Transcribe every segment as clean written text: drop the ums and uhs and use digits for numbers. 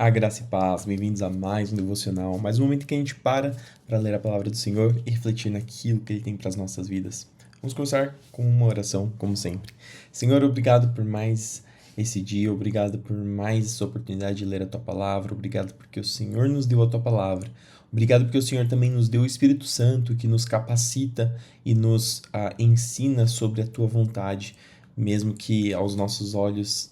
A graça e paz, bem-vindos a mais um devocional, mais um momento que a gente para ler a palavra do Senhor e refletir naquilo que Ele tem para as nossas vidas. Vamos começar com uma oração, como sempre. Senhor, obrigado por mais esse dia, obrigado por mais essa oportunidade de ler a Tua palavra, obrigado porque o Senhor nos deu a Tua palavra, obrigado porque o Senhor também nos deu o Espírito Santo que nos capacita e nos ensina sobre a Tua vontade, mesmo que nossos olhos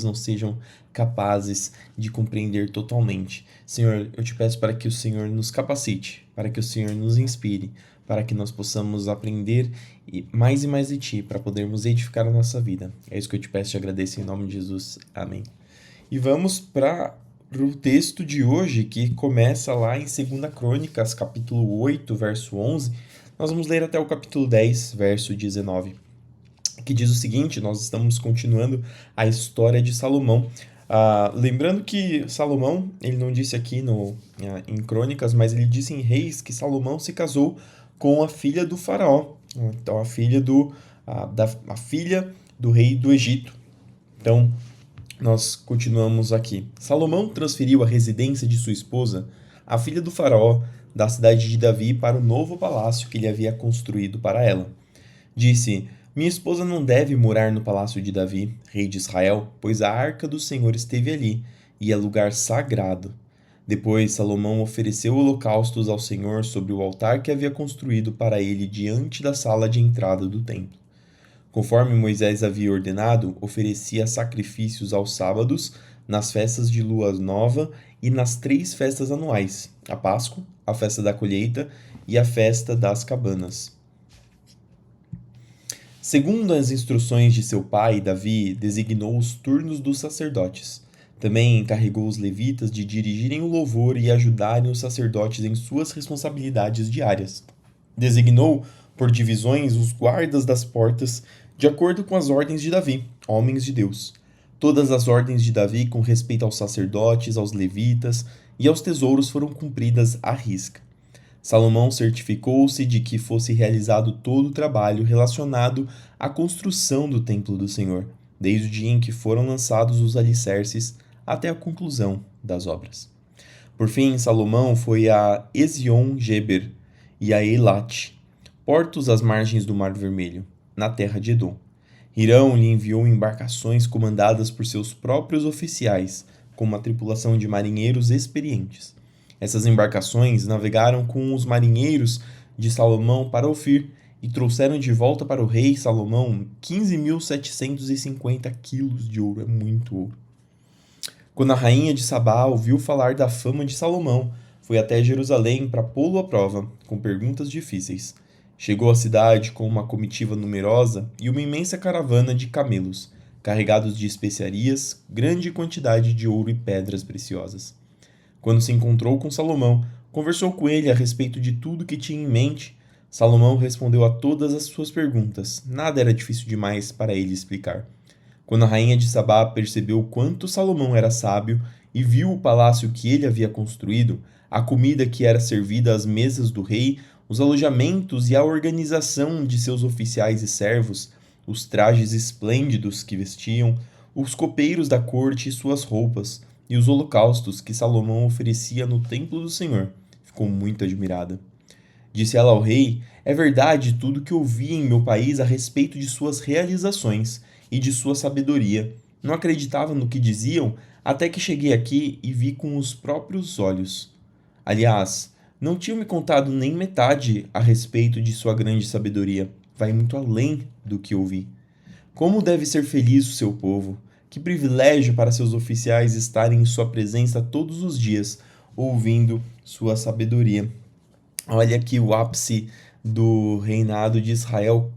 não sejam capazes de compreender totalmente. Senhor, eu te peço para que o Senhor nos capacite, para que o Senhor nos inspire, para que nós possamos aprender e mais de Ti, para podermos edificar a nossa vida. É isso que eu te peço e te agradeço em nome de Jesus. Amém. E vamos para o texto de hoje, que começa lá em 2 Crônicas, capítulo 8, verso 11. Nós vamos ler até o capítulo 10, verso 19. Que diz o seguinte: nós estamos continuando a história de Salomão. Lembrando que Salomão, ele não disse aqui em Crônicas, mas ele disse em Reis que Salomão se casou com a filha do faraó, então a filha do rei do Egito. Então, nós continuamos aqui. Salomão transferiu a residência de sua esposa, a filha do faraó, da cidade de Davi para o novo palácio que ele havia construído para ela. Disse: minha esposa não deve morar no palácio de Davi, rei de Israel, pois a arca do Senhor esteve ali, e é lugar sagrado. Depois Salomão ofereceu holocaustos ao Senhor sobre o altar que havia construído para ele diante da sala de entrada do templo. Conforme Moisés havia ordenado, oferecia sacrifícios aos sábados, nas festas de lua nova e nas 3 festas anuais: a Páscoa, a festa da colheita e a festa das cabanas. Segundo as instruções de seu pai, Davi designou os turnos dos sacerdotes. Também encarregou os levitas de dirigirem o louvor e ajudarem os sacerdotes em suas responsabilidades diárias. Designou por divisões os guardas das portas, de acordo com as ordens de Davi, homens de Deus. Todas as ordens de Davi com respeito aos sacerdotes, aos levitas e aos tesouros foram cumpridas à risca. Salomão certificou-se de que fosse realizado todo o trabalho relacionado à construção do templo do Senhor, desde o dia em que foram lançados os alicerces até a conclusão das obras. Por fim, Salomão foi a Ezion-Geber e a Eilat, portos às margens do Mar Vermelho, na terra de Edom. Hirão lhe enviou embarcações comandadas por seus próprios oficiais, com uma tripulação de marinheiros experientes. Essas embarcações navegaram com os marinheiros de Salomão para Ofir e trouxeram de volta para o rei Salomão 15.750 quilos de ouro. É muito ouro. Quando a rainha de Sabá ouviu falar da fama de Salomão, foi até Jerusalém para pô-lo à prova, com perguntas difíceis. Chegou à cidade com uma comitiva numerosa e uma imensa caravana de camelos, carregados de especiarias, grande quantidade de ouro e pedras preciosas. Quando se encontrou com Salomão, conversou com ele a respeito de tudo que tinha em mente. Salomão respondeu a todas as suas perguntas. Nada era difícil demais para ele explicar. Quando a rainha de Sabá percebeu quanto Salomão era sábio e viu o palácio que ele havia construído, a comida que era servida às mesas do rei, os alojamentos e a organização de seus oficiais e servos, os trajes esplêndidos que vestiam, os copeiros da corte e suas roupas, e os holocaustos que Salomão oferecia no templo do Senhor, ficou muito admirada. Disse ela ao rei: é verdade tudo que ouvi em meu país a respeito de suas realizações e de sua sabedoria. Não acreditava no que diziam, até que cheguei aqui e vi com os próprios olhos. Aliás, não tinham me contado nem metade a respeito de sua grande sabedoria. Vai muito além do que ouvi. Como deve ser feliz o seu povo! Que privilégio para seus oficiais estarem em sua presença todos os dias, ouvindo sua sabedoria. Olha aqui o ápice do reinado de Israel.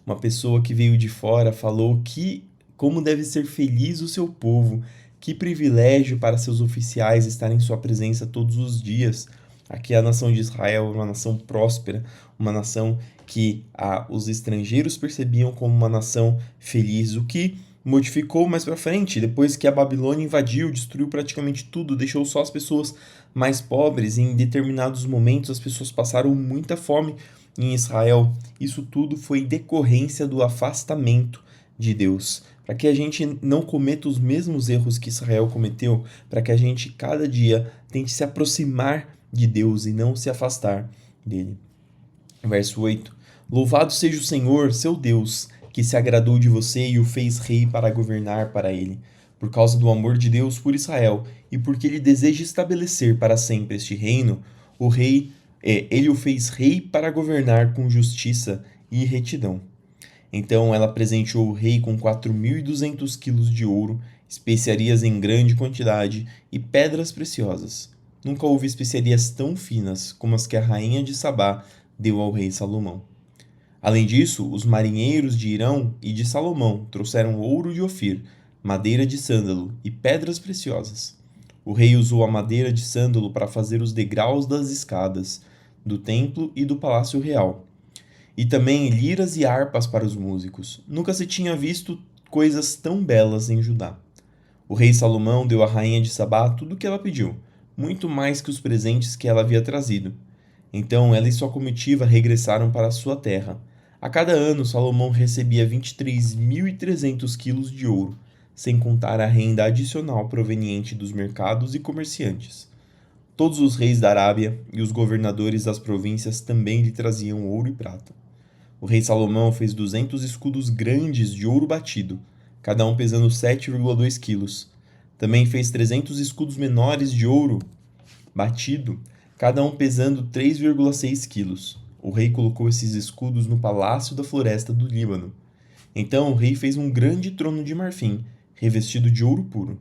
Uma pessoa que veio de fora falou que como deve ser feliz o seu povo. Que privilégio para seus oficiais estarem em sua presença todos os dias. Aqui a nação de Israel é uma nação próspera, uma nação que os estrangeiros percebiam como uma nação feliz, o que modificou mais para frente, depois que a Babilônia invadiu, destruiu praticamente tudo, deixou só as pessoas mais pobres, e em determinados momentos as pessoas passaram muita fome em Israel. Isso tudo foi decorrência do afastamento de Deus. para que a gente não cometa os mesmos erros que Israel cometeu, para que a gente cada dia tente se aproximar de Deus e não se afastar dele. Verso 8: Louvado seja o Senhor, seu Deus, que se agradou de você e o fez rei para governar para ele. Por causa do amor de Deus por Israel e porque ele deseja estabelecer para sempre este reino, ele o fez rei para governar com justiça e retidão. Então ela presenteou o rei com 4.200 quilos de ouro, especiarias em grande quantidade e pedras preciosas. Nunca houve especiarias tão finas como as que a rainha de Sabá deu ao rei Salomão. Além disso, os marinheiros de Irão e de Salomão trouxeram ouro de Ofir, madeira de sândalo e pedras preciosas. O rei usou a madeira de sândalo para fazer os degraus das escadas do templo e do palácio real, e também liras e harpas para os músicos. Nunca se tinha visto coisas tão belas em Judá. O rei Salomão deu à rainha de Sabá tudo o que ela pediu, muito mais que os presentes que ela havia trazido. Então ela e sua comitiva regressaram para sua terra. A cada ano, Salomão recebia 23.300 quilos de ouro, sem contar a renda adicional proveniente dos mercados e comerciantes. Todos os reis da Arábia e os governadores das províncias também lhe traziam ouro e prata. O rei Salomão fez 200 escudos grandes de ouro batido, cada um pesando 7,2 quilos. Também fez 300 escudos menores de ouro batido, cada um pesando 3,6 quilos. O rei colocou esses escudos no palácio da floresta do Líbano. Então o rei fez um grande trono de marfim, revestido de ouro puro.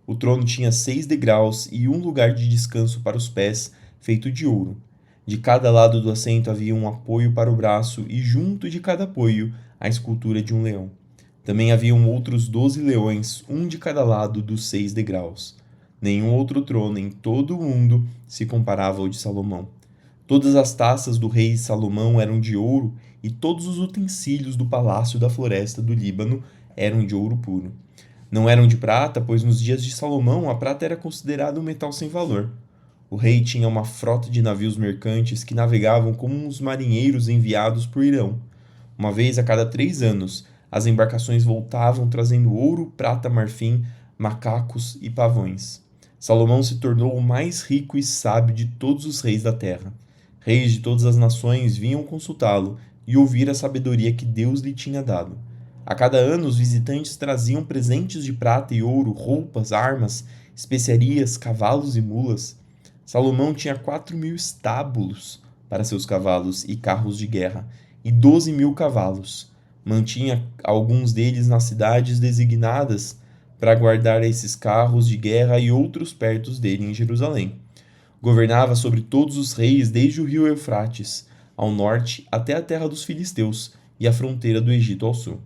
O trono tinha 6 degraus e um lugar de descanso para os pés, feito de ouro. De cada lado do assento havia um apoio para o braço e junto de cada apoio a escultura de um leão. Também haviam outros 12 leões, um de cada lado dos 6 degraus. Nenhum outro trono em todo o mundo se comparava ao de Salomão. Todas as taças do rei Salomão eram de ouro e todos os utensílios do palácio da floresta do Líbano eram de ouro puro. Não eram de prata, pois nos dias de Salomão a prata era considerada um metal sem valor. O rei tinha uma frota de navios mercantes que navegavam como os marinheiros enviados por Irão. Uma vez a cada 3 anos, as embarcações voltavam trazendo ouro, prata, marfim, macacos e pavões. Salomão se tornou o mais rico e sábio de todos os reis da terra. Reis de todas as nações vinham consultá-lo e ouvir a sabedoria que Deus lhe tinha dado. A cada ano, os visitantes traziam presentes de prata e ouro, roupas, armas, especiarias, cavalos e mulas. Salomão tinha 4.000 estábulos para seus cavalos e carros de guerra, e 12.000 cavalos. Mantinha alguns deles nas cidades designadas para guardar esses carros de guerra e outros perto dele em Jerusalém. Governava sobre todos os reis desde o rio Eufrates, ao norte até a terra dos filisteus e a fronteira do Egito ao sul.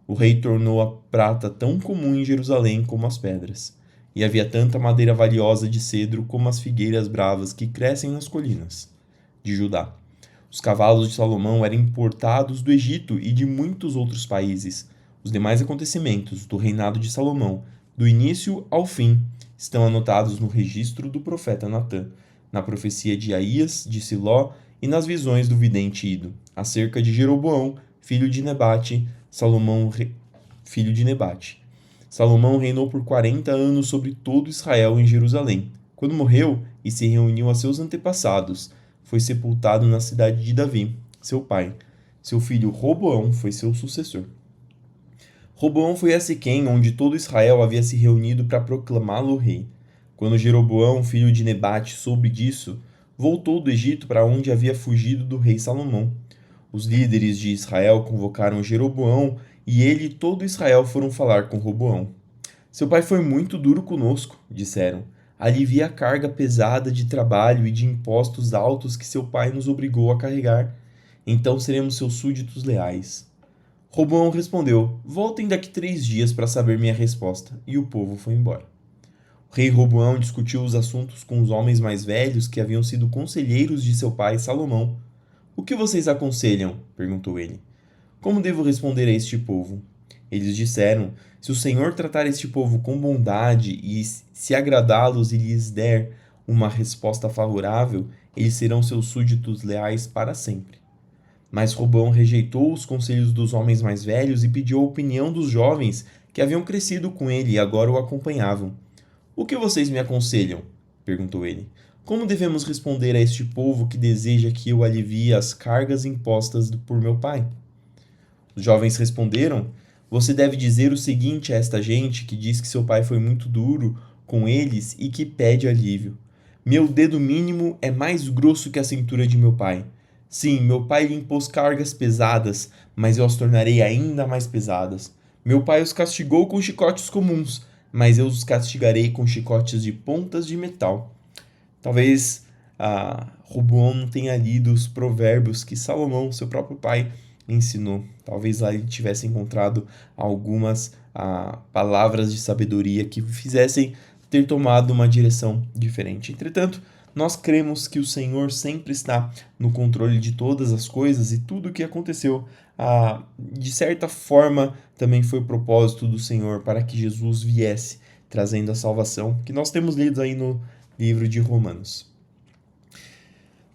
O rei tornou a prata tão comum em Jerusalém como as pedras, e havia tanta madeira valiosa de cedro como as figueiras bravas que crescem nas colinas de Judá. Os cavalos de Salomão eram importados do Egito e de muitos outros países. Os demais acontecimentos do reinado de Salomão, do início ao fim, estão anotados no registro do profeta Natã, na profecia de Aías, de Siló e nas visões do vidente Ido, acerca de Jeroboão, filho de Nebate, filho de Nebate. Salomão reinou por 40 anos sobre todo Israel em Jerusalém. Quando morreu e se reuniu a seus antepassados, foi sepultado na cidade de Davi, seu pai. Seu filho Roboão foi seu sucessor. Roboão foi a Siquém, onde todo Israel havia se reunido para proclamá-lo rei. Quando Jeroboão, filho de Nebate, soube disso, voltou do Egito para onde havia fugido do rei Salomão. Os líderes de Israel convocaram Jeroboão e ele e todo Israel foram falar com Roboão. Seu pai foi muito duro conosco, disseram. Alivia a carga pesada de trabalho e de impostos altos que seu pai nos obrigou a carregar. Então seremos seus súditos leais. Roboão respondeu: Voltem daqui 3 dias para saber minha resposta. E o povo foi embora. O rei Roboão discutiu os assuntos com os homens mais velhos que haviam sido conselheiros de seu pai Salomão. O que vocês aconselham? Perguntou ele. Como devo responder a este povo? Eles disseram: Se o Senhor tratar este povo com bondade e se agradá-los e lhes der uma resposta favorável, eles serão seus súditos leais para sempre. Mas Roboão rejeitou os conselhos dos homens mais velhos e pediu a opinião dos jovens que haviam crescido com ele e agora o acompanhavam. O que vocês me aconselham? Perguntou ele. Como devemos responder a este povo que deseja que eu alivie as cargas impostas por meu pai? Os jovens responderam: Você deve dizer o seguinte a esta gente que diz que seu pai foi muito duro com eles e que pede alívio. Meu dedo mínimo é mais grosso que a cintura de meu pai. Sim, meu pai lhe impôs cargas pesadas, mas eu as tornarei ainda mais pesadas. Meu pai os castigou com chicotes comuns, mas eu os castigarei com chicotes de pontas de metal. Talvez Roboão não tenha lido os provérbios que Salomão, seu próprio pai, ensinou. Talvez lá ele tivesse encontrado algumas palavras de sabedoria que fizessem ter tomado uma direção diferente. Entretanto, nós cremos que o Senhor sempre está no controle de todas as coisas e tudo o que aconteceu, de certa forma, também foi o propósito do Senhor para que Jesus viesse trazendo a salvação, que nós temos lido aí no livro de Romanos.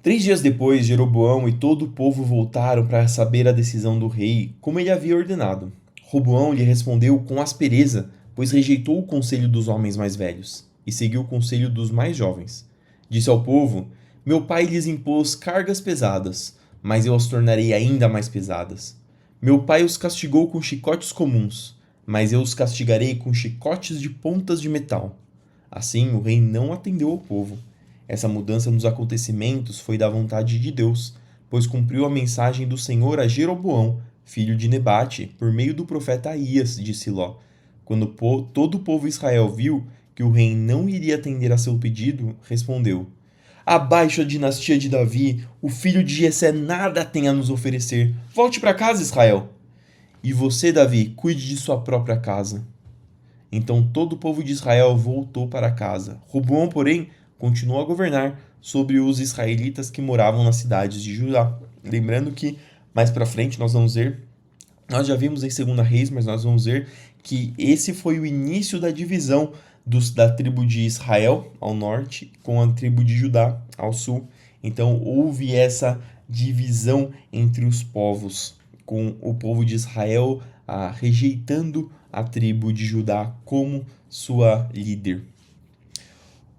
3 dias depois, Jeroboão e todo o povo voltaram para saber a decisão do rei, como ele havia ordenado. Roboão lhe respondeu com aspereza, pois rejeitou o conselho dos homens mais velhos e seguiu o conselho dos mais jovens. Disse ao povo: Meu pai lhes impôs cargas pesadas, mas eu as tornarei ainda mais pesadas. Meu pai os castigou com chicotes comuns, mas eu os castigarei com chicotes de pontas de metal. Assim, o rei não atendeu ao povo. Essa mudança nos acontecimentos foi da vontade de Deus, pois cumpriu a mensagem do Senhor a Jeroboão, filho de Nebate, por meio do profeta Aías de Siló. Quando todo o povo de Israel viu que o rei não iria atender a seu pedido, respondeu: Abaixo a dinastia de Davi, o filho de Jessé nada tem a nos oferecer. Volte para casa, Israel. E você, Davi, cuide de sua própria casa. Então todo o povo de Israel voltou para casa. Roboão, porém, continuou a governar sobre os israelitas que moravam nas cidades de Judá. Lembrando que mais para frente nós vamos ver, nós já vimos em 2 Reis, mas nós vamos ver que esse foi o início da divisão da tribo de Israel ao norte com a tribo de Judá ao sul. Então houve essa divisão entre os povos, com o povo de Israel rejeitando a tribo de Judá como sua líder.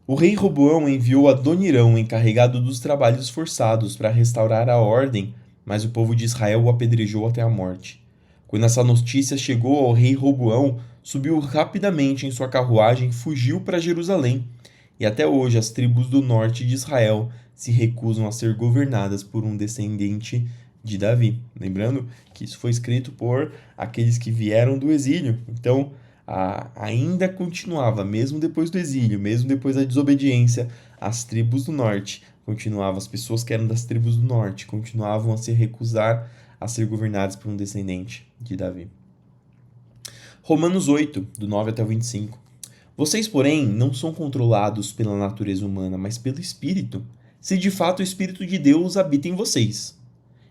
O rei Roboão enviou Adonirão, encarregado dos trabalhos forçados, para restaurar a ordem, mas o povo de Israel o apedrejou até a morte. Quando essa notícia chegou ao rei Roboão, subiu rapidamente em sua carruagem e fugiu para Jerusalém. E até hoje as tribos do norte de Israel se recusam a ser governadas por um descendente de Davi. Lembrando que isso foi escrito por aqueles que vieram do exílio. Então, ainda continuava, mesmo depois do exílio, mesmo depois da desobediência, as tribos do norte continuavam, as pessoas que eram das tribos do norte continuavam a se recusar a ser governadas por um descendente de Davi. Romanos 8, do 9 até o 25. Vocês, porém, não são controlados pela natureza humana, mas pelo Espírito, se de fato o Espírito de Deus habita em vocês.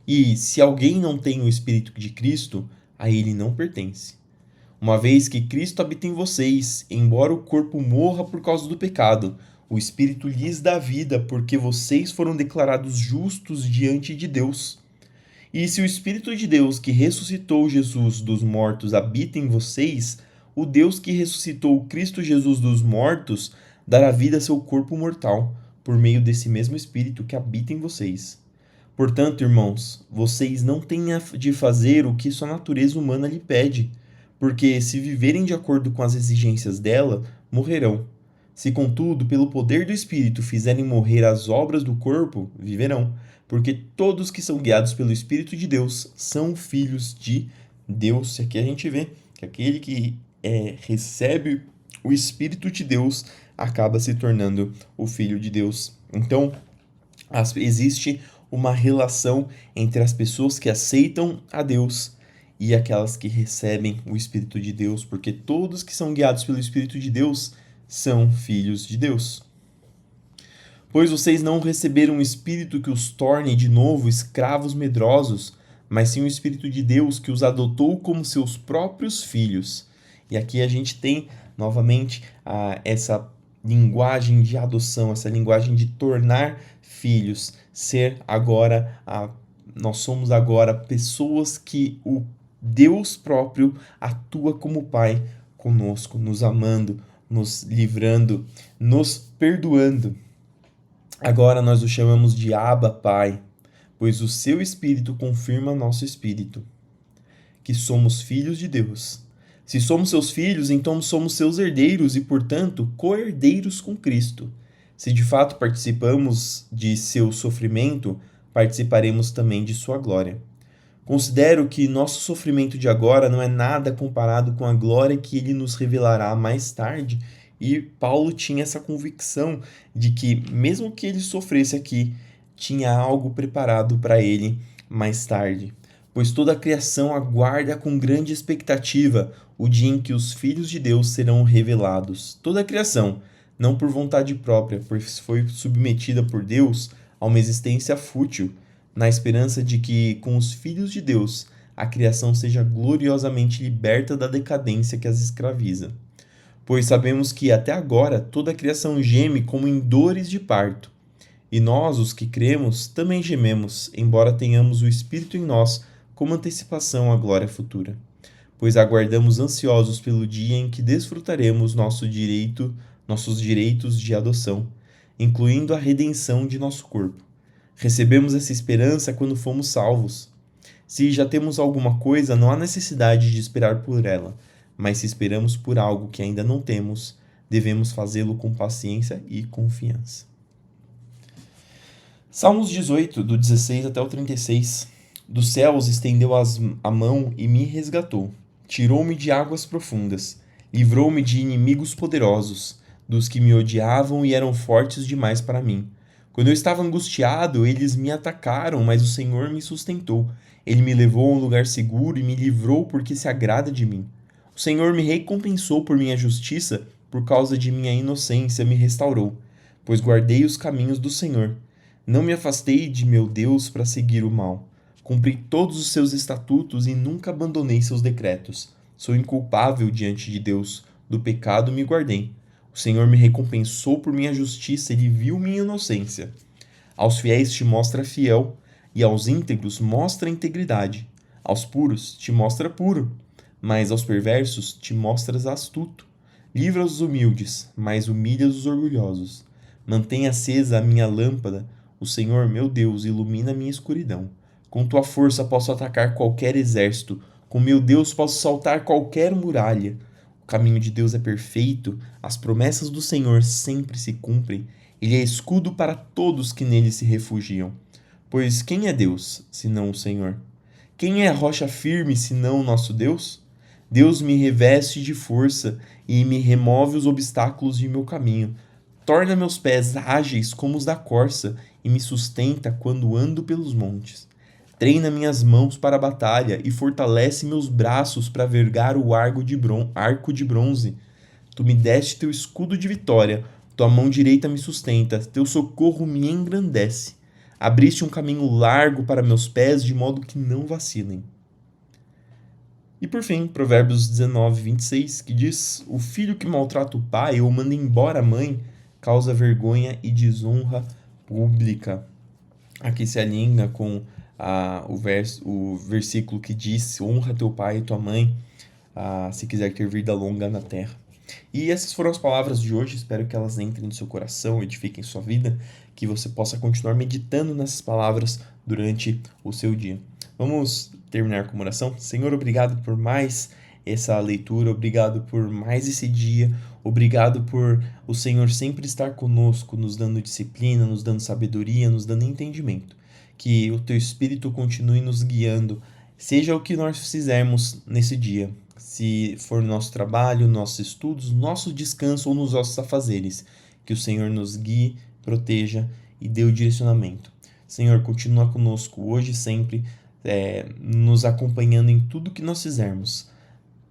E se alguém não tem o Espírito de Cristo, a ele não pertence. Uma vez que Cristo habita em vocês, embora o corpo morra por causa do pecado, o Espírito lhes dá vida, porque vocês foram declarados justos diante de Deus. E se o Espírito de Deus que ressuscitou Jesus dos mortos habita em vocês, o Deus que ressuscitou Cristo Jesus dos mortos dará vida a seu corpo mortal, por meio desse mesmo Espírito que habita em vocês. Portanto, irmãos, vocês não têm de fazer o que sua natureza humana lhe pede, porque se viverem de acordo com as exigências dela, morrerão. Se, contudo, pelo poder do Espírito fizerem morrer as obras do corpo, viverão, porque todos que são guiados pelo Espírito de Deus são filhos de Deus. E aqui a gente vê que aquele que recebe o Espírito de Deus acaba se tornando o Filho de Deus. Então, existe uma relação entre as pessoas que aceitam a Deus e aquelas que recebem o Espírito de Deus, porque todos que são guiados pelo Espírito de Deus são filhos de Deus. Pois vocês não receberam um espírito que os torne de novo escravos medrosos, mas sim o Espírito de Deus que os adotou como seus próprios filhos. E aqui a gente tem novamente essa linguagem de adoção, essa linguagem de tornar filhos, nós somos agora pessoas que o Deus próprio atua como Pai conosco, nos amando, nos livrando, nos perdoando. Agora nós o chamamos de Abba, Pai, pois o seu Espírito confirma nosso espírito, que somos filhos de Deus. Se somos seus filhos, então somos seus herdeiros e, portanto, co-herdeiros com Cristo. Se de fato participamos de seu sofrimento, participaremos também de sua glória. Considero que nosso sofrimento de agora não é nada comparado com a glória que ele nos revelará mais tarde, e Paulo tinha essa convicção de que, mesmo que ele sofresse aqui, tinha algo preparado para ele mais tarde. Pois toda a criação aguarda com grande expectativa o dia em que os filhos de Deus serão revelados. Toda a criação, não por vontade própria, pois foi submetida por Deus a uma existência fútil, na esperança de que, com os filhos de Deus, a criação seja gloriosamente liberta da decadência que as escraviza. Pois sabemos que, até agora, toda a criação geme como em dores de parto. E nós, os que cremos, também gememos, embora tenhamos o Espírito em nós como antecipação à glória futura. Pois aguardamos ansiosos pelo dia em que desfrutaremos nossos direitos de adoção, incluindo a redenção de nosso corpo. Recebemos essa esperança quando fomos salvos. Se já temos alguma coisa, não há necessidade de esperar por ela, mas se esperamos por algo que ainda não temos, devemos fazê-lo com paciência e confiança. Salmos 18, do 16 até o 36. Dos céus estendeu a mão e me resgatou. Tirou-me de águas profundas. Livrou-me de inimigos poderosos, dos que me odiavam e eram fortes demais para mim. Quando eu estava angustiado, eles me atacaram, mas o Senhor me sustentou. Ele me levou a um lugar seguro e me livrou porque se agrada de mim. O Senhor me recompensou por minha justiça, por causa de minha inocência me restaurou, pois guardei os caminhos do Senhor. Não me afastei de meu Deus para seguir o mal. Cumpri todos os seus estatutos e nunca abandonei seus decretos. Sou inculpável diante de Deus, do pecado me guardei. O Senhor me recompensou por minha justiça, ele viu minha inocência. Aos fiéis te mostra fiel, e aos íntegros mostra integridade. Aos puros te mostra puro, mas aos perversos te mostras astuto. Livra os humildes, mas humilhas os orgulhosos. Mantém acesa a minha lâmpada, o Senhor, meu Deus, ilumina a minha escuridão. Com tua força posso atacar qualquer exército, com meu Deus posso saltar qualquer muralha. O caminho de Deus é perfeito, as promessas do Senhor sempre se cumprem. Ele é escudo para todos que nele se refugiam. Pois quem é Deus, senão o Senhor? Quem é a rocha firme, senão o nosso Deus? Deus me reveste de força e me remove os obstáculos de meu caminho. Torna meus pés ágeis como os da corça e me sustenta quando ando pelos montes. Treina minhas mãos para a batalha e fortalece meus braços para vergar o arco de bronze. Tu me deste teu escudo de vitória, tua mão direita me sustenta, teu socorro me engrandece. Abriste um caminho largo para meus pés, de modo que não vacilem. E por fim, Provérbios 19, 26, que diz: O filho que maltrata o pai ou manda embora a mãe causa vergonha e desonra pública. Aqui se alinha com o versículo que diz: honra teu pai e tua mãe, se quiser ter vida longa na terra. E essas foram as palavras de hoje, espero que elas entrem no seu coração, edifiquem sua vida, que você possa continuar meditando nessas palavras durante o seu dia. Vamos terminar com uma oração? Senhor, obrigado por mais essa leitura, obrigado por mais esse dia, obrigado por o Senhor sempre estar conosco, nos dando disciplina, nos dando sabedoria, nos dando entendimento. Que o teu Espírito continue nos guiando, seja o que nós fizermos nesse dia, se for no nosso trabalho, nossos estudos, nosso descanso ou nos nossos afazeres, que o Senhor nos guie, proteja e dê o direcionamento. Senhor, continua conosco hoje e sempre, nos acompanhando em tudo que nós fizermos.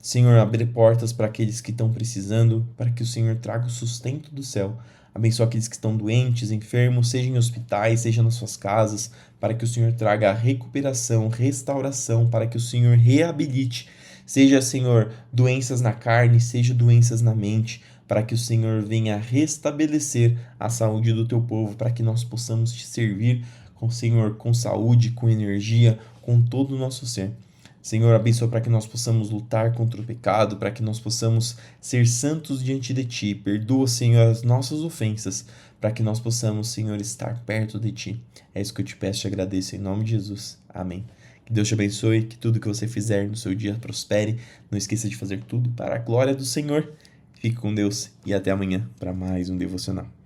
Senhor, abre portas para aqueles que estão precisando, para que o Senhor traga o sustento do céu. Abençoa aqueles que estão doentes, enfermos, seja em hospitais, seja nas suas casas, para que o Senhor traga recuperação, restauração, para que o Senhor reabilite, seja, Senhor, doenças na carne, seja doenças na mente, para que o Senhor venha restabelecer a saúde do teu povo, para que nós possamos te servir com o Senhor, com saúde, com energia, com todo o nosso ser. Senhor, abençoa para que nós possamos lutar contra o pecado, para que nós possamos ser santos diante de Ti. Perdoa, Senhor, as nossas ofensas, para que nós possamos, Senhor, estar perto de Ti. É isso que eu te peço e te agradeço em nome de Jesus. Amém. Que Deus te abençoe, que tudo que você fizer no seu dia prospere. Não esqueça de fazer tudo para a glória do Senhor. Fique com Deus e até amanhã para mais um devocional.